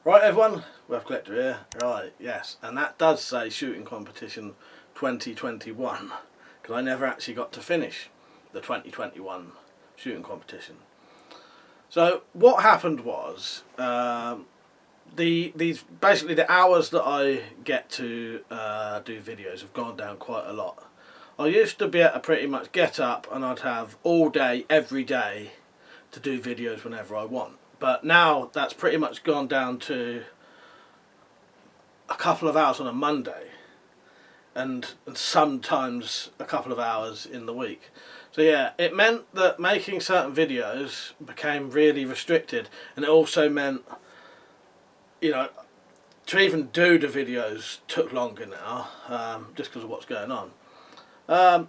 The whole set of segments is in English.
Right everyone, WeaponCollector here. Right, yes, and that does say shooting competition 2021 because I never actually got to finish the 2021 shooting competition. So what happened was these basically the hours that I get to do videos have gone down quite a lot. I used to be able to pretty much get up and I'd have all day, every day to do videos whenever I want. But now that's pretty much gone down to a couple of hours on a Monday and sometimes a couple of hours in the week. So yeah, it meant that making certain videos became really restricted, and it also meant, you know, to even do the videos took longer now, just because of what's going on.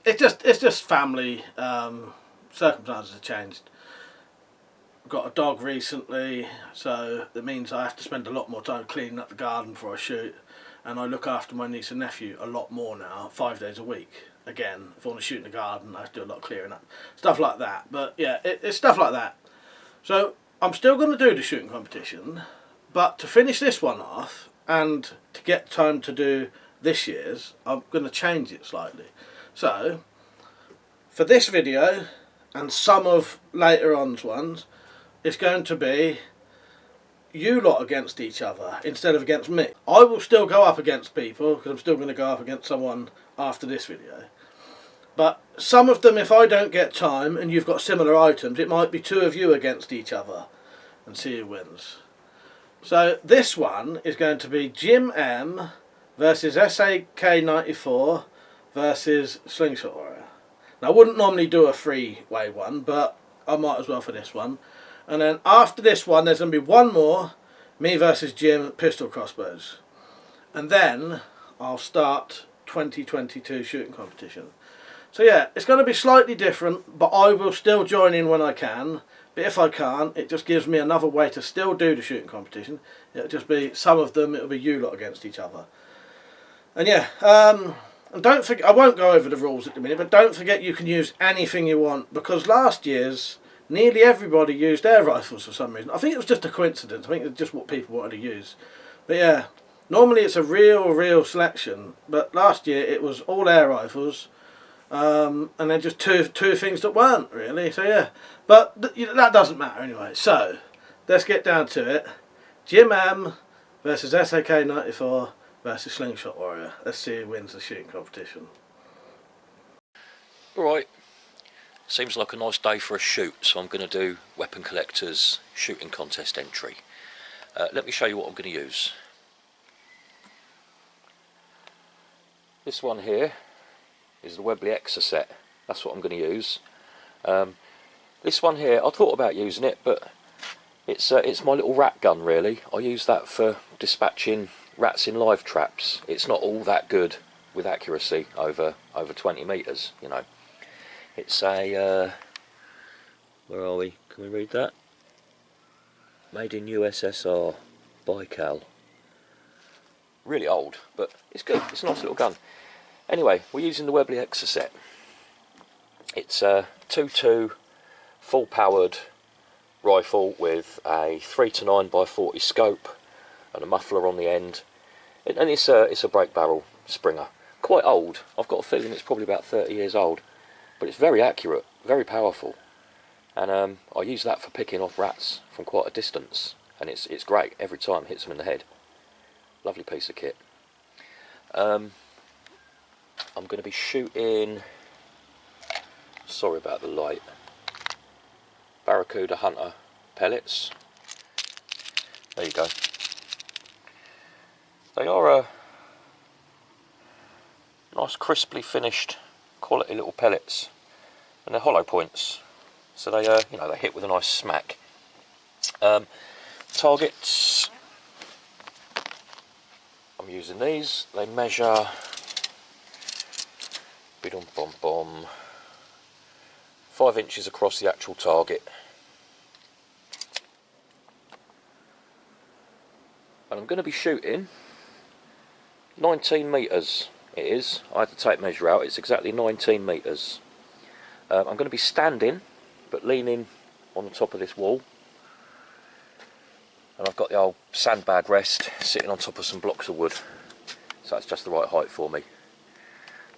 It's just family circumstances have changed. Got a dog recently, so that means I have to spend a lot more time cleaning up the garden before I shoot, and I look after my niece and nephew a lot more now, 5 days a week. Again, if I want to shoot in the garden, I have to do a lot of clearing up, stuff like that. But yeah, it's stuff like that. So I'm still going to do the shooting competition, but to finish this one off and to get time to do this year's, I'm going to change it slightly. So for this video and some of later on's ones, it's going to be you lot against each other instead of against me. I will still go up against people because I'm still going to go up against someone after this video. But some of them, if I don't get time and you've got similar items, it might be two of you against each other and see who wins. So this one is going to be Jim M versus SAK94 versus Slingshot Warrior. Now I wouldn't normally do a three-way one, but I might as well for this one. And then after this one, there's going to be one more, me versus Jim, pistol crossbows. And then I'll start 2022 shooting competition. So yeah, it's going to be slightly different, but I will still join in when I can. But if I can't, it just gives me another way to still do the shooting competition. It'll just be some of them, it'll be you lot against each other. And yeah, and don't forget, I won't go over the rules at the minute, but don't forget you can use anything you want, because last year's nearly everybody used air rifles for some reason. I think it was just a coincidence. I think it's just what people wanted to use. But yeah, normally it's a real selection. But last year it was all air rifles, and then just two things that weren't really. So yeah, but that doesn't matter anyway. So let's get down to it. Jim M versus SAK94 versus Slingshot Warrior. Let's see who wins the shooting competition. All right. Seems like a nice day for a shoot, so I'm going to do WeaponCollector's shooting contest entry. Let me show you what I'm going to use. This one here is the Webley Exa set. That's what I'm going to use. This one here, I thought about using it, but it's my little rat gun really. I use that for dispatching rats in live traps. It's not all that good with accuracy over 20 metres, you know. It's a, where are we? Can we read that? Made in USSR, Baikal. Really old, but it's good. It's a nice little gun. Anyway, we're using the Webley Exa set. It's a 2.2 full-powered rifle with a 3-9x40 scope and a muffler on the end, and it's a break barrel Springer. Quite old. I've got a feeling it's probably about 30 years old. But it's very accurate, very powerful, and I use that for picking off rats from quite a distance, and it's great every time. Hits them in the head. Lovely piece of kit. I'm going to be shooting. Sorry about the light. Barracuda Hunter pellets. There you go. They are a nice, crisply finished, quality little pellets, and they're hollow points, so they you know, they hit with a nice smack. Targets, I'm using these. They measure 5 inches across the actual target, and I'm going to be shooting 19 metres. It is. I had to tape measure out. It's exactly 19 metres. I'm going to be standing, but leaning on the top of this wall. And I've got the old sandbag rest sitting on top of some blocks of wood, so that's just the right height for me.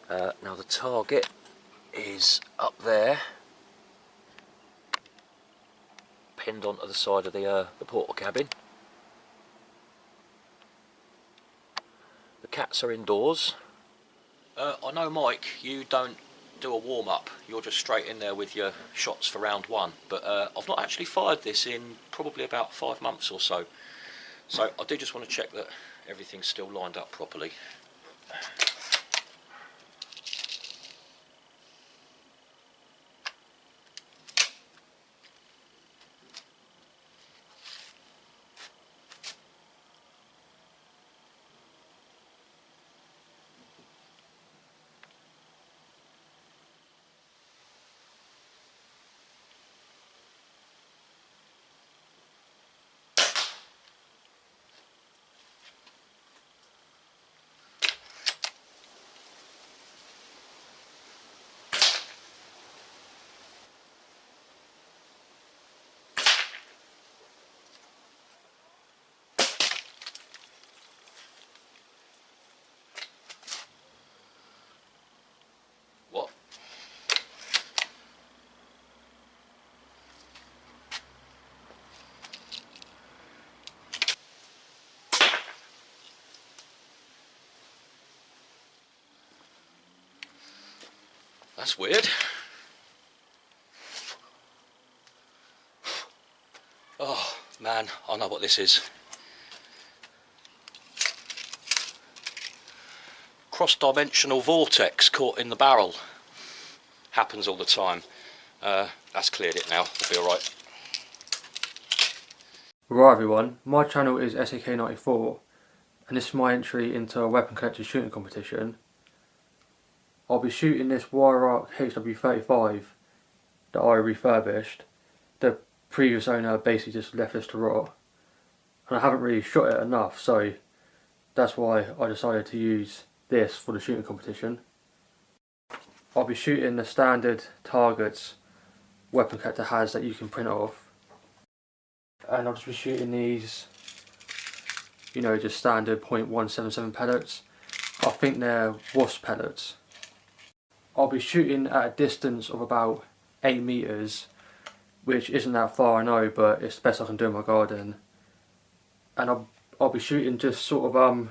Now the target is up there, pinned onto the side of the portal cabin. The cats are indoors. I know, Mike, you don't do a warm-up, you're just straight in there with your shots for round one, but I've not actually fired this in probably about 5 months or so, so I do just want to check that everything's still lined up properly. What? That's weird. Oh man, I know what this is. Cross-dimensional vortex caught in the barrel. Happens all the time. That's cleared it now, we'll be alright. Right everyone, my channel is SAK94 and this is my entry into a WeaponCollector shooting competition. I'll be shooting this wire arc HW35 that I refurbished. The previous owner basically just left this to rot and I haven't really shot it enough, so that's why I decided to use this for the shooting competition. I'll be shooting the standard targets WeaponCollector has that you can print off, and I'll just be shooting these, you know, just standard .177 pellets. I think they're wasp pellets. I'll be shooting at a distance of about 8 meters, which isn't that far I know, but it's the best I can do in my garden. And I'll be shooting just sort of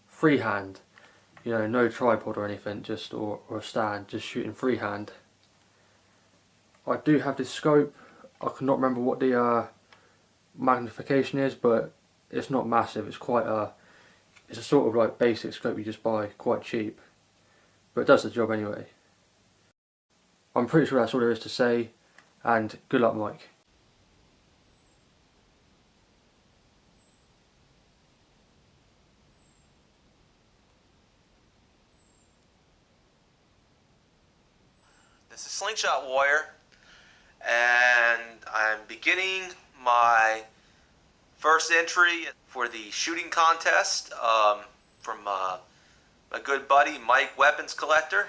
freehand, you know, no tripod or anything, just or a stand, just shooting freehand. I do have this scope. I cannot remember what the magnification is, but it's not massive. It's quite it's a sort of like basic scope you just buy, quite cheap, but it does the job anyway. I'm pretty sure that's all there is to say, and good luck, Mike. This is Slingshot Warrior, and I'm beginning my first entry for the shooting contest from my good buddy Mike WeaponCollector.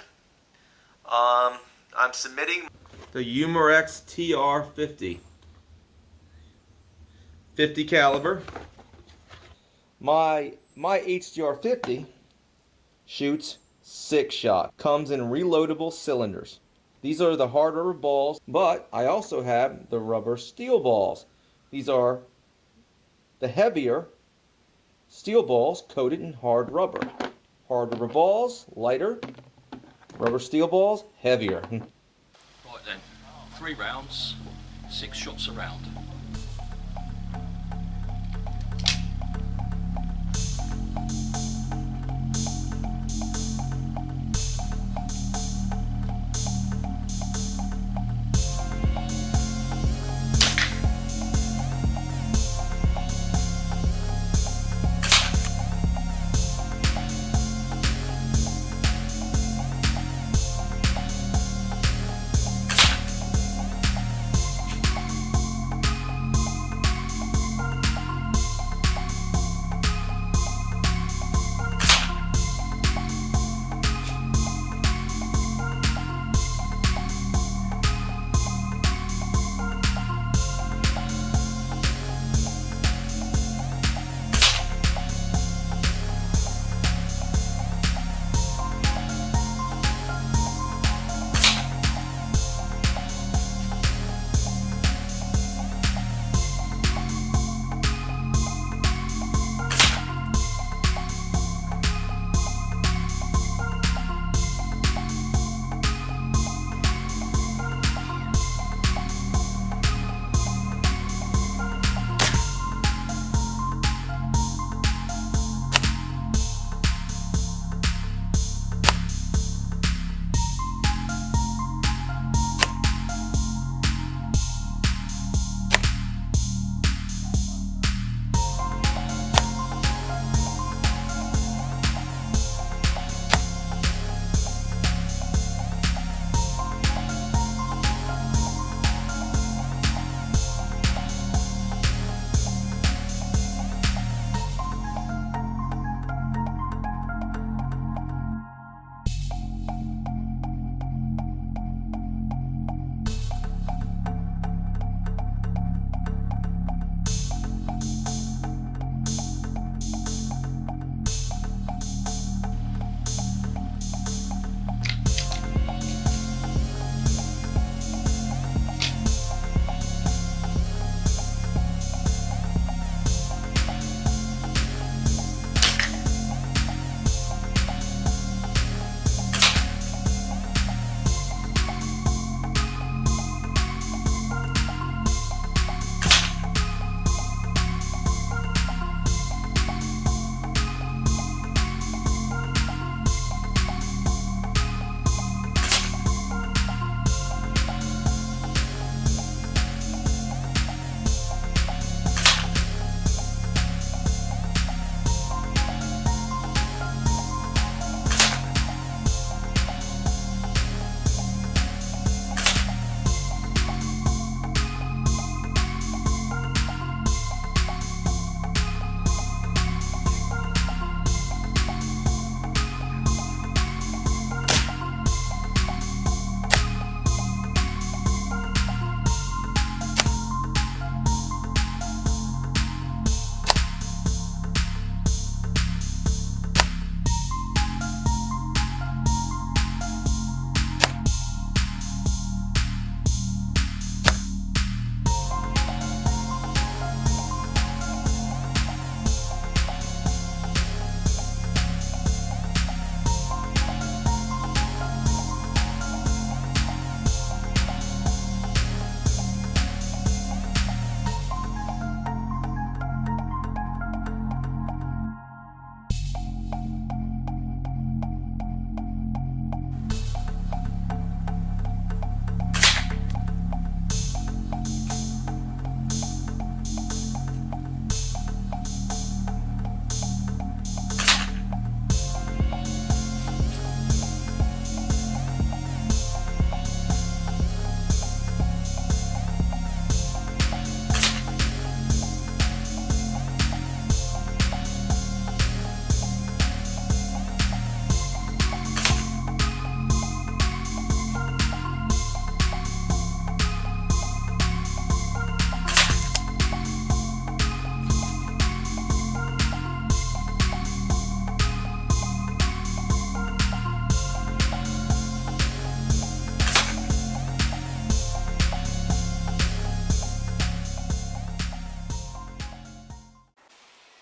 I'm submitting the Umarex TR50 50 caliber. My HDR50 shoots 6-shot. Comes in reloadable cylinders. These are the hard rubber balls, but I also have the rubber steel balls. These are the heavier steel balls coated in hard rubber. Hard rubber balls, lighter. Rubber steel balls, heavier. Right then, 3 rounds, 6 shots a round.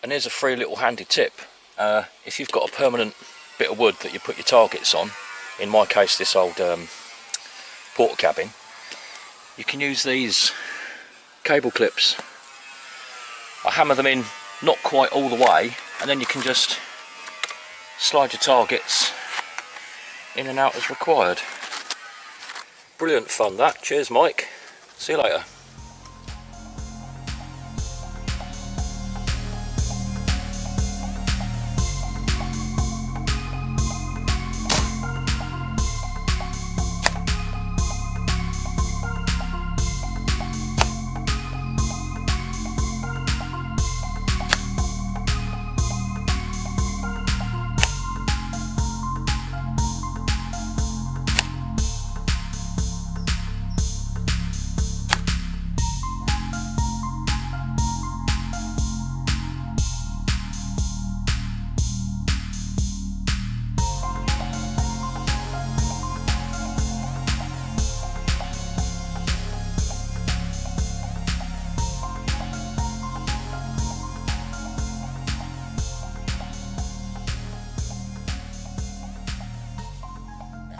And here's a free little handy tip. If you've got a permanent bit of wood that you put your targets on, in my case this old porter cabin, you can use these cable clips. I hammer them in not quite all the way, and then you can just slide your targets in and out as required. Brilliant fun that. Cheers Mike. See you later.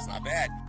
Not bad.